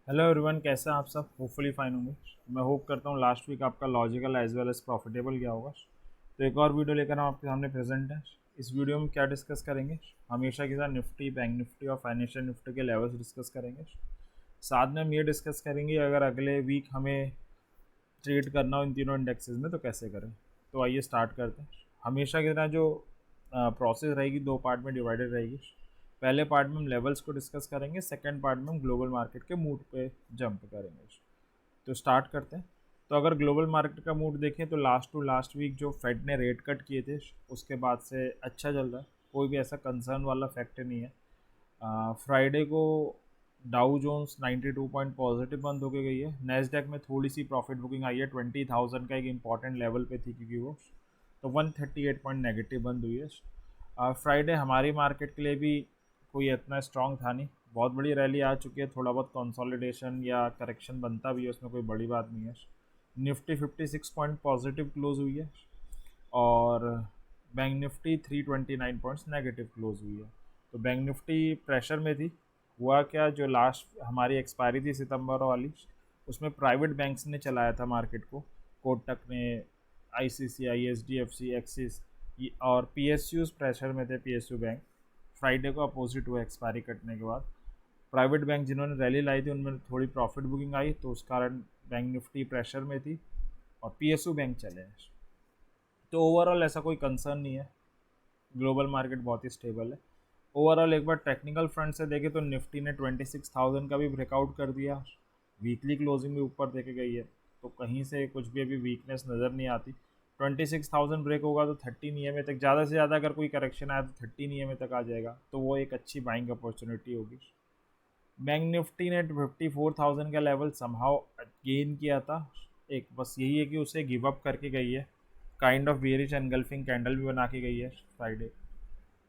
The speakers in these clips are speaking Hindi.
हेलो एवरीवन, कैसे हैं आप सब? होपफुली फाइन होंगे। मैं होप करता हूँ लास्ट वीक आपका logical as well as profitable गया होगा। तो एक और वीडियो लेकर हम आपके सामने प्रेजेंट है। इस वीडियो में क्या डिस्कस करेंगे? हमेशा की तरह निफ्टी, बैंक निफ्टी और फाइनेंशियल निफ्टी के लेवल्स डिस्कस करेंगे। साथ में हम ये डिस्कस करेंगे अगर अगले वीक हमें ट्रेड करना हो इन तीनों इंडेक्सेस में तो कैसे करें। तो आइए स्टार्ट करते हैं। हमेशा की तरह जो प्रोसेस रहेगी दो पार्ट में डिवाइडेड रहेगी। पहले पार्ट में हम लेवल्स को डिस्कस करेंगे, सेकंड पार्ट में हम ग्लोबल मार्केट के मूड पे जंप करेंगे। तो स्टार्ट करते हैं। तो अगर ग्लोबल मार्केट का मूड देखें तो लास्ट टू लास्ट वीक जो फेड ने रेट कट किए थे उसके बाद से अच्छा चल रहा है। कोई भी ऐसा कंसर्न वाला फैक्टर नहीं है। फ्राइडे को डाउ जोन्स 92 पॉइंट पॉजिटिव बंद होके गई है। नेस्डैक में थोड़ी सी प्रॉफिट बुकिंग आई है, 20,000 का एक इंपॉर्टेंट लेवल पे थी क्योंकि वो तो 138 पॉइंट नेगेटिव बंद हुई है। फ्राइडे हमारी मार्केट के लिए भी कोई इतना स्ट्रॉन्ग था नहीं। बहुत बड़ी रैली आ चुकी है, थोड़ा बहुत कंसोलिडेशन या करेक्शन बनता भी है, उसमें कोई बड़ी बात नहीं है। निफ्टी 56 पॉइंट पॉजिटिव क्लोज हुई है और bank Nifty 329 points negative close हुई है। तो बैंक निफ्टी प्रेशर में थी। हुआ क्या, जो लास्ट हमारी एक्सपायरी थी सितंबर वाली, उसमें प्राइवेट बैंक्स ने चलाया था मार्केट को। कोटक ने, आईसीसीआई, एचडीएफसी, एक्सिस और पीएसयूज प्रेशर में थे। पीएसयू बैंक फ्राइडे को अपोजिट हुआ एक्सपायरी कटने के बाद। प्राइवेट बैंक जिन्होंने रैली लाई थी उनमें थोड़ी प्रॉफिट बुकिंग आई, तो उस कारण बैंक निफ्टी प्रेशर में थी और पीएसयू बैंक चले हैं। तो ओवरऑल ऐसा कोई कंसर्न नहीं है, ग्लोबल मार्केट बहुत ही स्टेबल है। ओवरऑल एक बार टेक्निकल फ्रंट से देखें तो निफ्टी ने 26,000 का भी ब्रेकआउट कर दिया। वीकली क्लोजिंग भी ऊपर देके गई है, तो कहीं से कुछ भी अभी वीकनेस नज़र नहीं आती। 26,000 ब्रेक होगा तो 13 EMA तक, ज़्यादा से ज़्यादा अगर कोई करेक्शन आया तो 13 EMA तक आ जाएगा, तो वो एक अच्छी बाइंग अपॉर्चुनिटी होगी। बैंक निफ्टी ने 54,000 का लेवल समहाउ गेन किया था। एक बस यही है कि उसे गिव अप करके गई है। Kind of bearish engulfing candle भी बना के गई है फ्राइडे।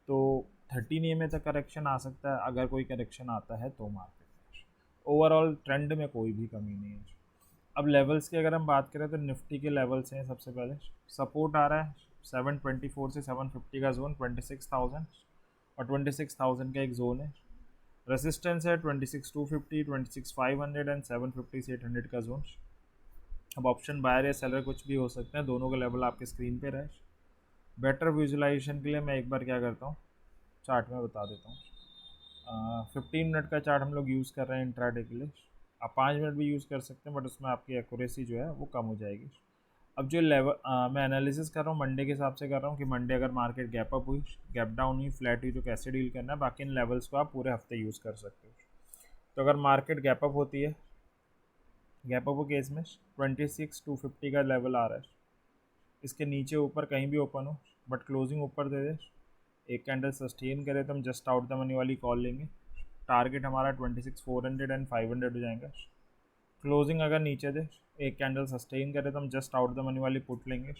तो 13 EMA तक करेक्शन आ सकता है अगर कोई करेक्शन आता है तो मार्केट में। ओवरऑल ट्रेंड में कोई भी कमी नहीं है। अब लेवल्स की अगर हम बात करें तो निफ्टी के लेवल्स हैं। सबसे पहले सपोर्ट आ रहा है 724 से 750 का जोन, 26,000 और 26,000 का एक जोन है। रेसिस्टेंस है 26,250, 26,500 एंड 750 से 800 का जोन। अब ऑप्शन बायर या सेलर कुछ भी हो सकते हैं, दोनों का लेवल आपके स्क्रीन पे रहे। बेटर विजुलाइजेशन के लिए मैं एक बार क्या करता हूँ, चार्ट में बता देता हूँ। 15 मिनट का चार्ट हम लोग यूज़ कर रहे हैं इंट्राडे के लिए। आप 5 मिनट भी यूज़ कर सकते हैं, बट उसमें आपकी एक्यूरेसी जो है वो कम हो जाएगी। अब जो लेवल मैं एनालिसिस कर रहा हूँ मंडे के हिसाब से कर रहा हूँ कि मंडे अगर मार्केट गैप अप हुई, गैप डाउन हुई, फ्लैट हुई तो कैसे डील करना है। बाकी इन लेवल्स को आप पूरे हफ्ते यूज़ कर सकते हो। तो अगर मार्केट गैप अप होती है, गैप अप केस में 26,250 का लेवल आ रहा है। इसके नीचे ऊपर कहीं भी ओपन हो बट क्लोजिंग ऊपर दे दे, एक कैंडल सस्टेन करे तो हम जस्ट आउट द मनी वाली कॉल लेंगे। टारगेट हमारा 26,400 एंड 500 हो जाएगा। क्लोजिंग अगर नीचे दे, एक कैंडल सस्टेन करे तो हम जस्ट आउट द मनी वाली पुट लेंगे।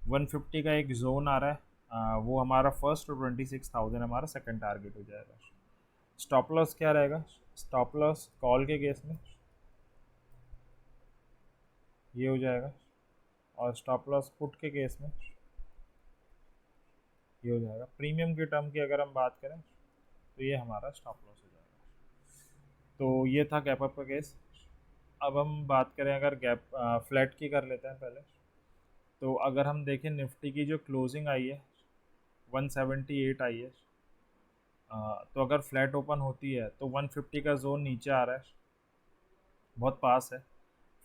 150 का एक जोन आ रहा है, वो हमारा फर्स्ट और 26,000 हमारा सेकंड टारगेट हो जाएगा। स्टॉप लॉस क्या रहेगा? स्टॉप लॉस कॉल के केस में ये हो जाएगा और स्टॉप लॉस पुट के केस में ये हो जाएगा। प्रीमियम की टर्म की अगर हम बात करें तो ये हमारा स्टॉप लॉस हो जाएगा। तो ये था गैप अप का केस। अब हम बात करें अगर गैप फ्लैट की कर लेते हैं पहले। तो अगर हम देखें निफ्टी की जो क्लोजिंग आई है 178 आई है। तो अगर फ्लैट ओपन होती है तो 150 का जोन नीचे आ रहा है, बहुत पास है।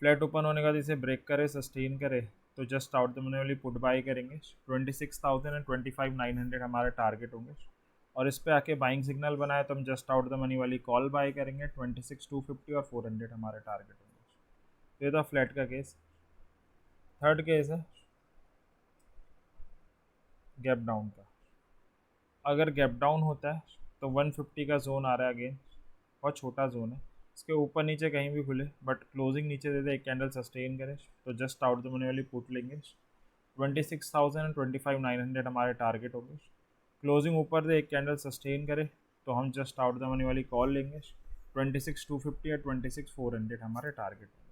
फ्लैट ओपन होने के बाद इसे ब्रेक करे, सस्टेन करे तो जस्ट आउट द मनी वाली पुट बाई करेंगे। 26,000 एंड 25,900 हमारे टारगेट होंगे और इस पे आके बाइंग सिग्नल बनाए तो हम जस्ट आउट द मनी वाली कॉल बाई करेंगे। 26,250 और 400 हमारे टारगेट होंगे। तो ये था फ्लैट का केस। थर्ड केस है गैप डाउन का। अगर गैप डाउन होता है तो 150 का जोन आ रहा है, अगेन बहुत छोटा जोन है। इसके ऊपर नीचे कहीं भी खुले बट क्लोजिंग नीचे दे दे, एक कैंडल सस्टेन करे तो जस्ट आउट द मनी वाली पुट लेंगे। 26,000 एंड 25,900 हमारे टारगेट होंगे। क्लोजिंग ऊपर दे, एक कैंडल सस्टेन करे तो हम जस्ट आउट द मनी वाली कॉल लेंगे। 26,250 या 26,400 हमारे टारगेट होंगे।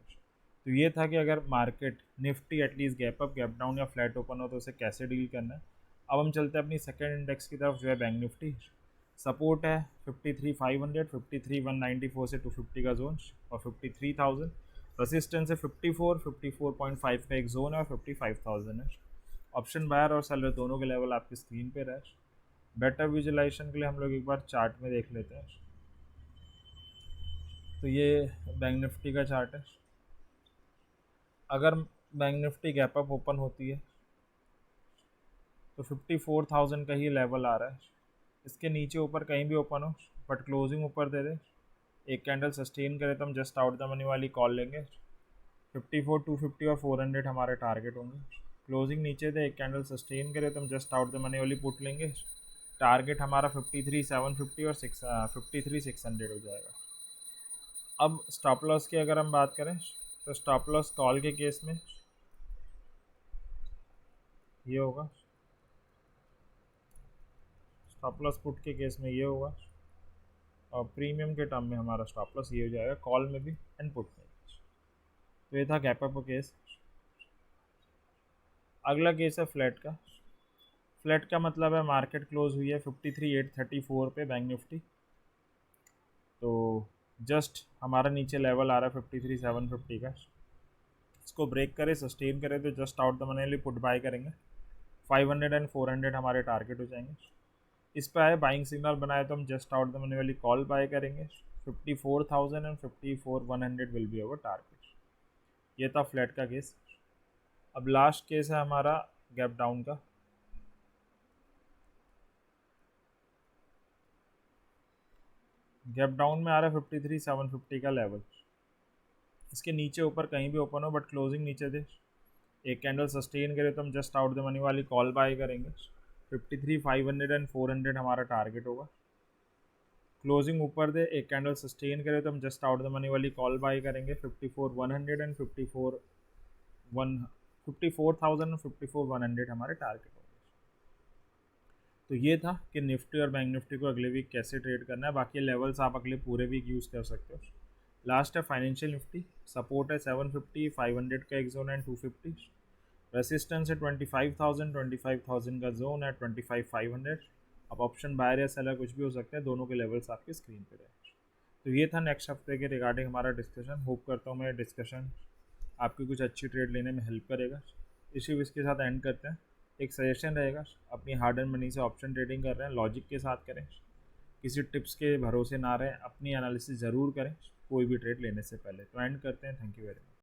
तो ये था कि अगर market Nifty at least gap up, gap down या फ्लैट ओपन हो तो उसे कैसे डील करना है। अब हम चलते हैं अपनी सेकेंड इंडेक्स की तरफ जो है बैंक निफ्टी। सपोर्ट है 53,500, 53,194 से 250 का जोन और 53,000। रेसिस्टेंस है 54, 54.5 का एक जोन है और 55,000 है। ऑप्शन बायर और सेलर दोनों के लेवल आपकी स्क्रीन पे रहे। बेटर विजुलाइजेशन के लिए हम लोग एक बार चार्ट में देख लेते हैं। तो ये बैंक निफ्टी का चार्ट है। अगर bank Nifty gap up open होती है तो 54,000 का ही लेवल आ रहा है। इसके नीचे ऊपर कहीं भी ओपन हो बट क्लोजिंग ऊपर दे दे, एक कैंडल सस्टेन करे तो हम जस्ट आउट द मनी वाली कॉल लेंगे। 54, 250 और 400 हमारे टारगेट होंगे। क्लोजिंग नीचे दे, एक कैंडल सस्टेन करे तो हम जस्ट आउट द मनी वाली पुट लेंगे। टारगेट हमारा 53,750 और 53,600 हो जाएगा। अब स्टॉप लॉस की अगर हम बात करें तो स्टॉप लॉस कॉल के केस में ये होगा, स्टॉप लॉस पुट के केस में ये होगा और प्रीमियम के टर्म में हमारा स्टॉप लॉस ये हो जाएगा, कॉल में भी एंड पुट में भी। तो ये था गैप अप केस। अगला केस है फ्लैट का। फ्लैट का मतलब है मार्केट क्लोज हुई है 53,834 पे बैंक निफ्टी, तो जस्ट हमारा नीचे लेवल आ रहा है 53,750 का। इसको ब्रेक करे, सस्टेन करे तो just out the money put buy करेंगे। 500 एंड 400 हमारे टारगेट हो जाएंगे। इस पर आए बाइंग सिग्नल बनाए तो हम जस्ट आउट द मनी वाली कॉल बाय करेंगे। 54,000 and 54,100 will be our target. ये था फ्लैट का केस। अब लास्ट केस है हमारा गैप डाउन का। गैप डाउन में आ रहा है 53,750 का लेवल। इसके नीचे ऊपर कहीं भी ओपन हो बट क्लोजिंग नीचे दे, एक कैंडल सस्टेन करे तो हम जस्ट आउट द मनी वाली कॉल बाय करेंगे। 53,500 एंड 400 हमारा टारगेट होगा। क्लोजिंग ऊपर दे, एक कैंडल सस्टेन करे तो हम जस्ट आउट द मनी वाली कॉल बाय करेंगे। 54,100 एंड 54,000 एंड 54,100 हमारे टारगेट होंगे। तो ये था कि निफ्टी और बैंक निफ्टी को अगले वीक कैसे ट्रेड करना है। बाकी लेवल्स आप अगले पूरे वीक यूज़ कर सकते हो। लास्ट है फाइनेंशियल निफ्टी। सपोर्ट है 750, 500 का एक जोन एंड 250। रेसिस्टेंस है 25,000, 25,000 का जोन है 25,500। अब ऑप्शन बायर या सेलर कुछ भी हो सकते हैं, दोनों के लेवल्स आपके स्क्रीन पे रहे। तो ये था नेक्स्ट हफ्ते के रिगार्डिंग हमारा डिस्कशन। होप करता हूँ मेरा डिस्कशन आपकी कुछ अच्छी ट्रेड लेने में हेल्प करेगा। इसी इसके साथ एंड करते हैं। एक सजेशन रहेगा, अपनी हार्ड एंड मनी से ऑप्शन ट्रेडिंग कर रहे हैं, लॉजिक के साथ करें, किसी टिप्स के भरोसे ना रहें, अपनी एनालिसिस ज़रूर करें कोई भी ट्रेड लेने से पहले। तो एंड करते हैं। Thank you very much.